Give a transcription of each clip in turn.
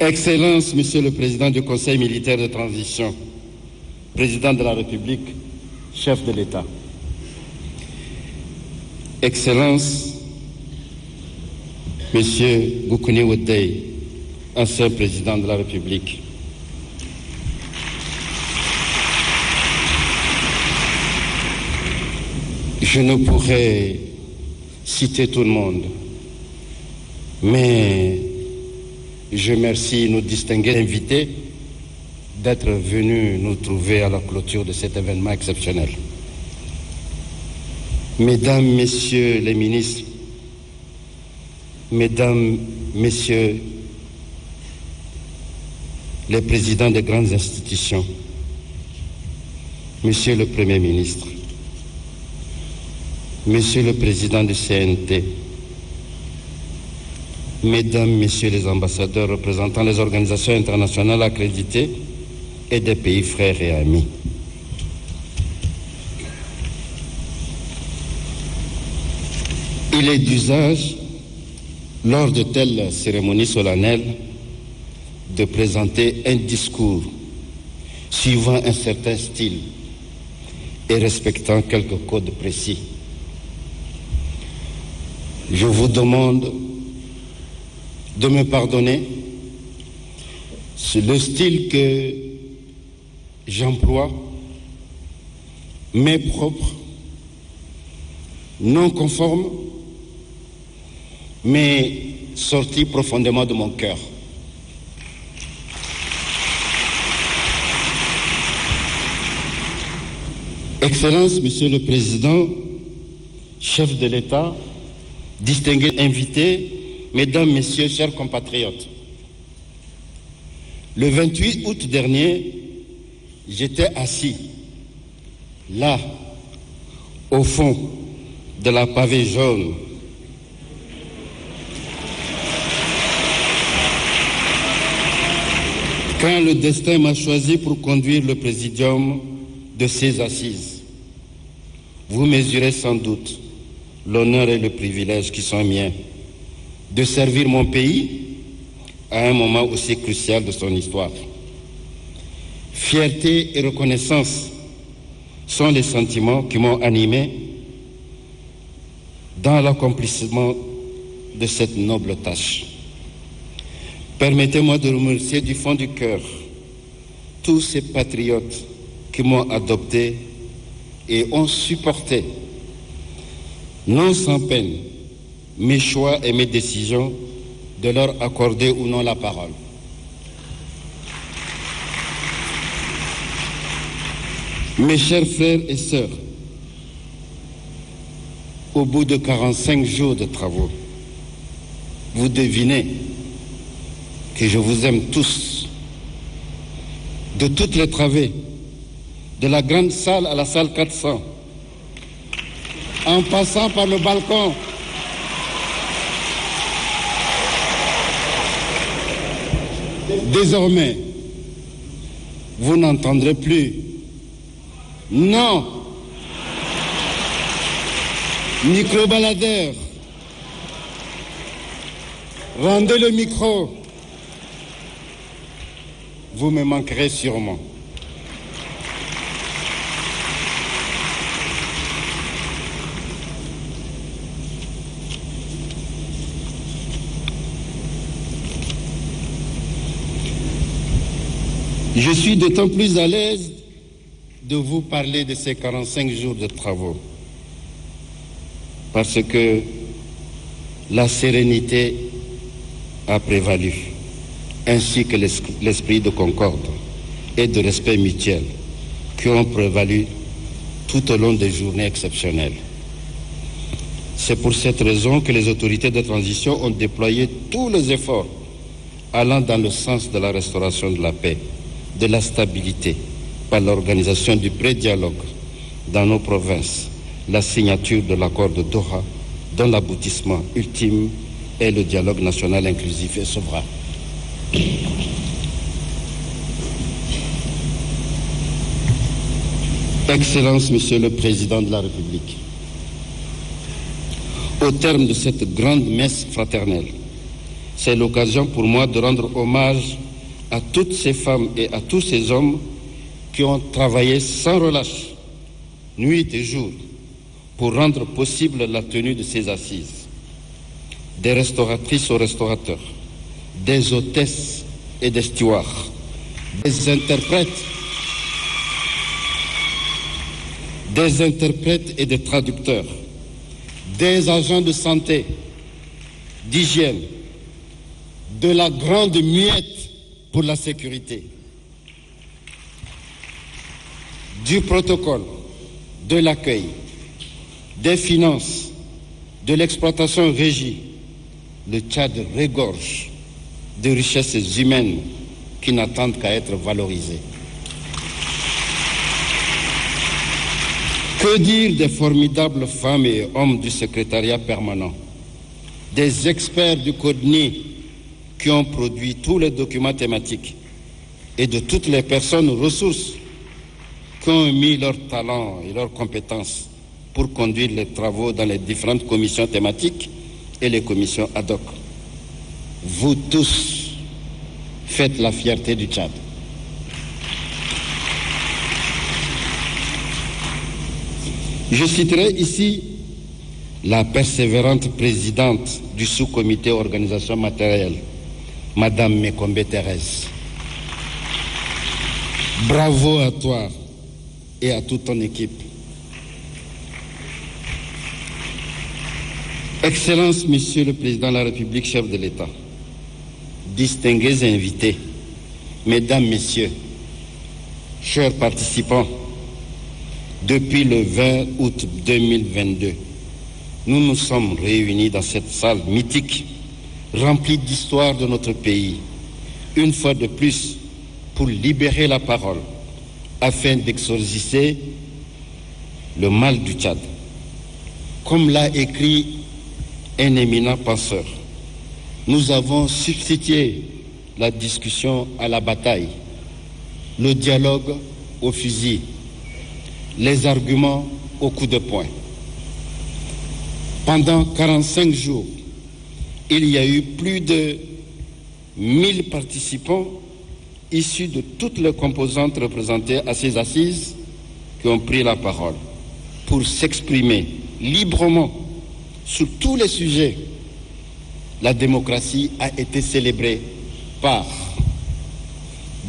Excellence, Monsieur le Président du Conseil militaire de transition, Président de la République, chef de l'État. Excellence, Monsieur Goukouni Ouattara, ancien Président de la République. Je ne pourrais citer tout le monde, mais je remercie nos distingués invités d'être venus nous trouver à la clôture de cet événement exceptionnel. Mesdames, Messieurs les ministres, Mesdames, Messieurs les présidents des grandes institutions, Monsieur le Premier ministre, Monsieur le Président du CNT, Mesdames, Messieurs les ambassadeurs représentant les organisations internationales accréditées et des pays frères et amis. Il est d'usage, lors de telles cérémonies solennelles, de présenter un discours suivant un certain style et respectant quelques codes précis. Je vous demande de me pardonner. C'est le style que j'emploie, m'est propre, non conforme, mais sorti profondément de mon cœur. Excellence, Monsieur le Président, chef de l'État, distingués invités, Mesdames, Messieurs, chers compatriotes, le 28 août dernier, j'étais assis, là, au fond de la pavée jaune, quand le destin m'a choisi pour conduire le présidium de ces assises. Vous mesurez sans doute l'honneur et le privilège qui sont miens de servir mon pays à un moment aussi crucial de son histoire. Fierté et reconnaissance sont les sentiments qui m'ont animé dans l'accomplissement de cette noble tâche. Permettez-moi de remercier du fond du cœur tous ces patriotes qui m'ont adopté et ont supporté, non sans peine, mes choix et mes décisions de leur accorder ou non la parole. Mes chers frères et sœurs, au bout de 45 jours de travaux, vous devinez que je vous aime tous, de toutes les travées, de la grande salle à la salle 400, en passant par le balcon. Désormais, vous n'entendrez plus « Non » micro-baladeur, rendez le micro. Vous me manquerez sûrement. Je suis d'autant plus à l'aise de vous parler de ces 45 jours de travaux parce que la sérénité a prévalu, ainsi que l'esprit de concorde et de respect mutuel qui ont prévalu tout au long des journées exceptionnelles. C'est pour cette raison que les autorités de transition ont déployé tous les efforts allant dans le sens de la restauration de la paix, de la stabilité, par l'organisation du pré-dialogue dans nos provinces, la signature de l'accord de Doha, dont l'aboutissement ultime est le dialogue national inclusif et souverain. Excellence, Monsieur le Président de la République, au terme de cette grande messe fraternelle, C'est l'occasion pour moi de rendre hommage à toutes ces femmes et à tous ces hommes qui ont travaillé sans relâche, nuit et jour, pour rendre possible la tenue de ces assises. Des restauratrices aux restaurateurs, des hôtesses et des stewards, des interprètes et des traducteurs, des agents de santé, d'hygiène, de la grande muette pour la sécurité, du protocole, de l'accueil, des finances, de l'exploitation régie. Le Tchad regorge de richesses humaines qui n'attendent qu'à être valorisées. Que dire des formidables femmes et hommes du secrétariat permanent, des experts du CODNI qui ont produit tous les documents thématiques et de toutes les personnes ressources qui ont mis leur talent et leurs compétences pour conduire les travaux dans les différentes commissions thématiques et les commissions ad hoc. Vous tous faites la fierté du Tchad. Je citerai ici la persévérante présidente du sous-comité organisation matérielle, Madame Mekombe Thérèse. Bravo à toi et à toute ton équipe. Excellence, Monsieur le Président de la République, chef de l'État, distingués invités, Mesdames, Messieurs, chers participants, depuis le 20 août 2022, nous nous sommes réunis dans cette salle mythique, remplie d'histoire de notre pays, une fois de plus, pour libérer la parole, afin d'exorciser le mal du Tchad. Comme l'a écrit un éminent penseur, nous avons substitué la discussion à la bataille, le dialogue au fusil, les arguments au coup de poing. Pendant 45 jours, il y a eu plus de 1000 participants issus de toutes les composantes représentées à ces assises qui ont pris la parole pour s'exprimer librement sur tous les sujets. La démocratie a été célébrée par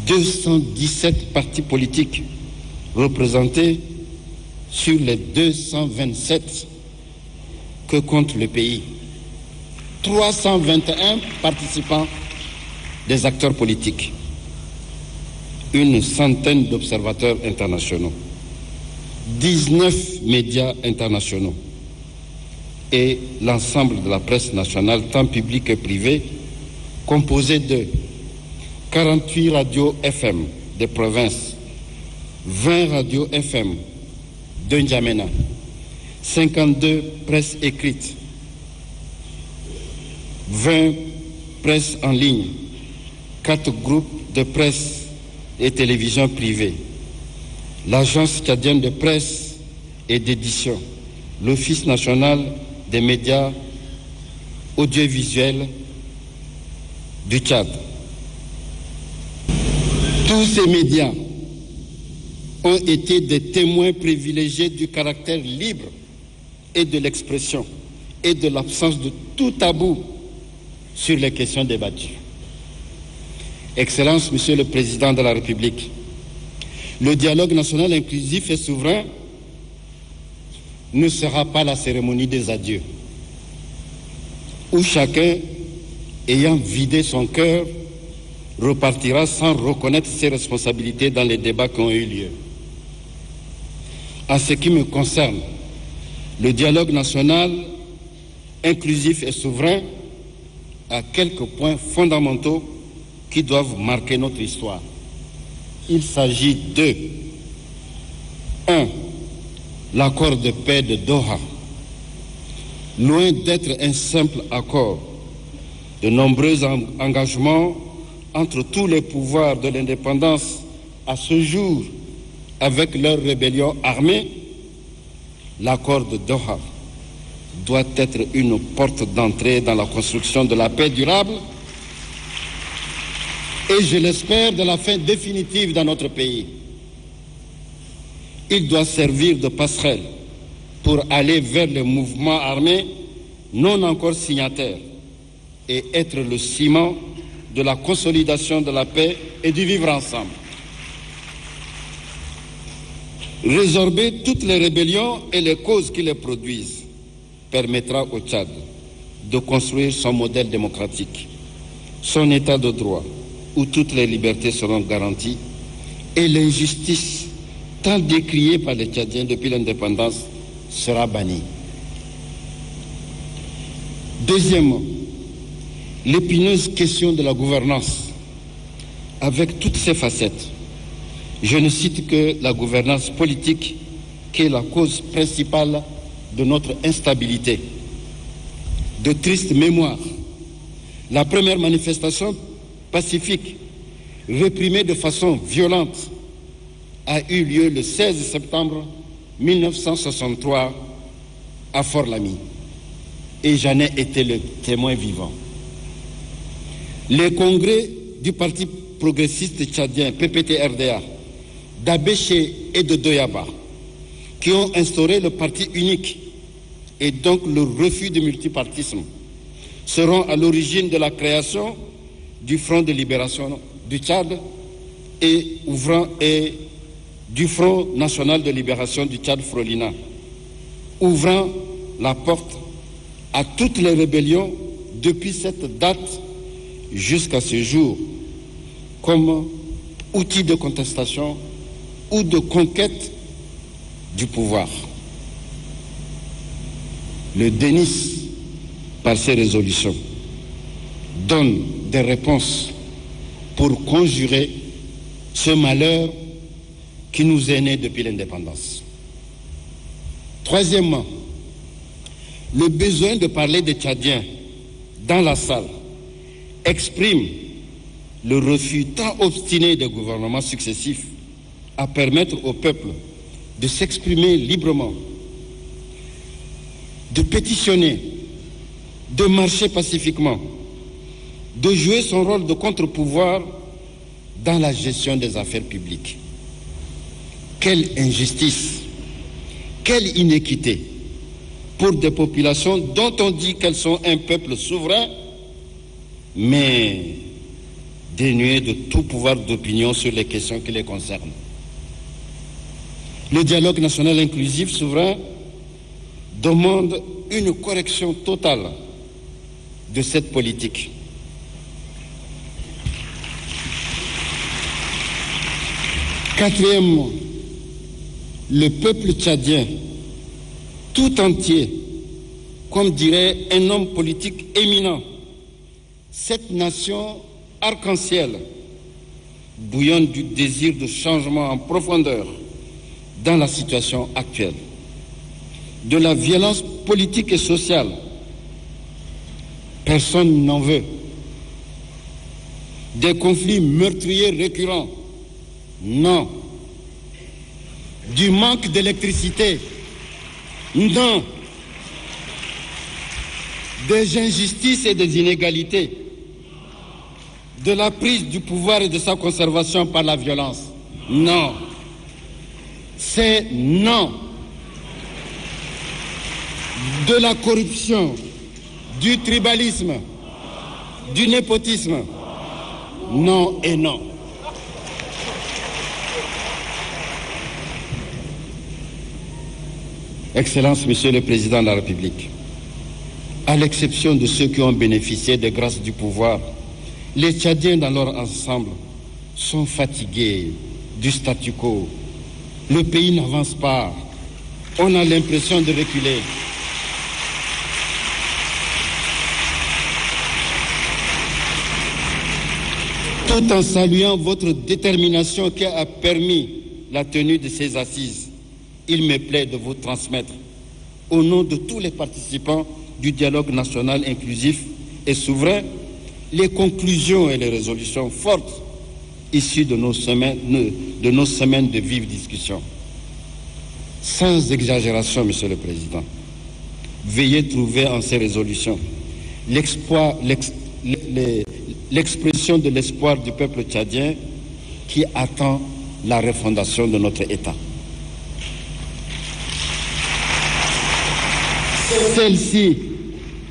217 partis politiques représentés sur les 227 que compte le pays. 321 participants des acteurs politiques, une centaine d'observateurs internationaux, 19 médias internationaux et l'ensemble de la presse nationale, tant publique que privée, composé de 48 radios FM des provinces, 20 radios FM de N'Djamena, 52 presses écrites, 20 presses en ligne, 4 groupes de presse et télévision privée, l'Agence tchadienne de presse et d'édition, l'Office national des médias audiovisuels du Tchad. Tous ces médias ont été des témoins privilégiés du caractère libre et de l'expression et de l'absence de tout tabou sur les questions débattues. Excellence, Monsieur le Président de la République, le dialogue national inclusif et souverain ne sera pas la cérémonie des adieux, où chacun, ayant vidé son cœur, repartira sans reconnaître ses responsabilités dans les débats qui ont eu lieu. En ce qui me concerne, le dialogue national inclusif et souverain a quelques points fondamentaux qui doivent marquer notre histoire. Il s'agit de 1. L'accord de paix de Doha. Loin d'être un simple accord, de nombreux engagements entre tous les pouvoirs de l'indépendance à ce jour avec leur rébellion armée, l'accord de Doha doit être une porte d'entrée dans la construction de la paix durable et je l'espère de la fin définitive dans notre pays. Il doit servir de passerelle pour aller vers les mouvements armés non encore signataires et être le ciment de la consolidation de la paix et du vivre ensemble. Résorber toutes les rébellions et les causes qui les produisent permettra au Tchad de construire son modèle démocratique, son état de droit, où toutes les libertés seront garanties et l'injustice, tant décriée par les Tchadiens depuis l'indépendance, sera bannie. Deuxièmement, l'épineuse question de la gouvernance, avec toutes ses facettes. Je ne cite que la gouvernance politique, qui est la cause principale de notre instabilité. De triste mémoire, la première manifestation pacifique, réprimée de façon violente, a eu lieu le 16 septembre 1963 à Fort-Lamy. Et j'en ai été le témoin vivant. Les congrès du Parti progressiste tchadien, PPT-RDA, d'Abéché et de Doyaba, qui ont instauré le parti unique et donc le refus du multipartisme, seront à l'origine de la création du Front de libération du Tchad et du Front national de libération du Tchad, Frolina, ouvrant la porte à toutes les rébellions depuis cette date jusqu'à ce jour, comme outil de contestation ou de conquête du pouvoir. Le DENIS, par ses résolutions, donne des réponses pour conjurer ce malheur qui nous est né depuis l'indépendance. Troisièmement, le besoin de parler des Tchadiens dans la salle exprime le refus tant obstiné des gouvernements successifs à permettre au peuple de s'exprimer librement, de pétitionner, de marcher pacifiquement, de jouer son rôle de contre-pouvoir dans la gestion des affaires publiques. Quelle injustice, quelle inéquité pour des populations dont on dit qu'elles sont un peuple souverain, mais dénuées de tout pouvoir d'opinion sur les questions qui les concernent. Le dialogue national inclusif souverain demande une correction totale de cette politique. Quatrièmement, le peuple tchadien tout entier, comme dirait un homme politique éminent, cette nation arc-en-ciel, bouillonne du désir de changement en profondeur dans la situation actuelle, de la violence politique et sociale, personne n'en veut, des conflits meurtriers récurrents, non, du manque d'électricité, non, des injustices et des inégalités, de la prise du pouvoir et de sa conservation par la violence, non, c'est non, de la corruption, du tribalisme, du népotisme, non et non. Excellence, Monsieur le Président de la République, à l'exception de ceux qui ont bénéficié des grâces du pouvoir, les Tchadiens dans leur ensemble sont fatigués du statu quo. Le pays n'avance pas. On a l'impression de reculer. Tout en saluant votre détermination qui a permis la tenue de ces assises, il me plaît de vous transmettre, au nom de tous les participants du dialogue national inclusif et souverain, les conclusions et les résolutions fortes issues de nos semaines de vives discussions. Sans exagération, Monsieur le Président, veuillez trouver en ces résolutions l'expression l'expression de l'espoir du peuple tchadien qui attend la refondation de notre État. Celle-ci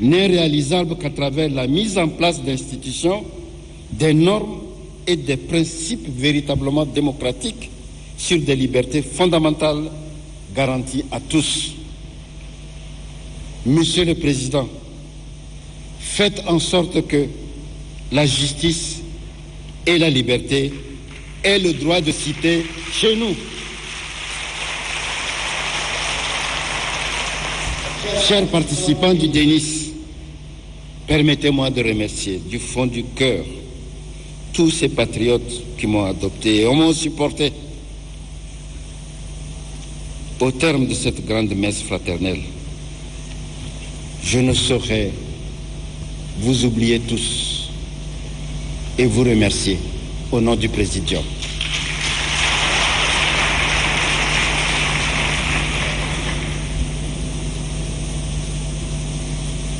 n'est réalisable qu'à travers la mise en place d'institutions, des normes et des principes véritablement démocratiques sur des libertés fondamentales garanties à tous. Monsieur le Président, faites en sorte que la justice et la liberté aient le droit de citer chez nous. Chers participants du Dénis, permettez-moi de remercier du fond du cœur tous ces patriotes qui m'ont adopté et m'ont supporté. Au terme de cette grande messe fraternelle, je ne saurais vous oublier tous et vous remercier au nom du Présidium.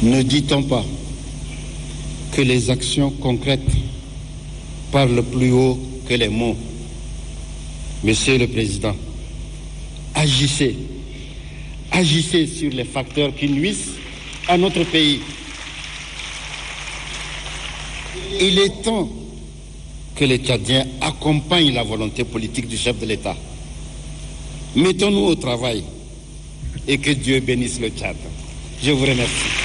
Ne dit-on pas que les actions concrètes parlent plus haut que les mots? Monsieur le Président, agissez sur les facteurs qui nuisent à notre pays. Il est temps que les Tchadiens accompagnent la volonté politique du chef de l'État. Mettons-nous au travail et que Dieu bénisse le Tchad. Je vous remercie.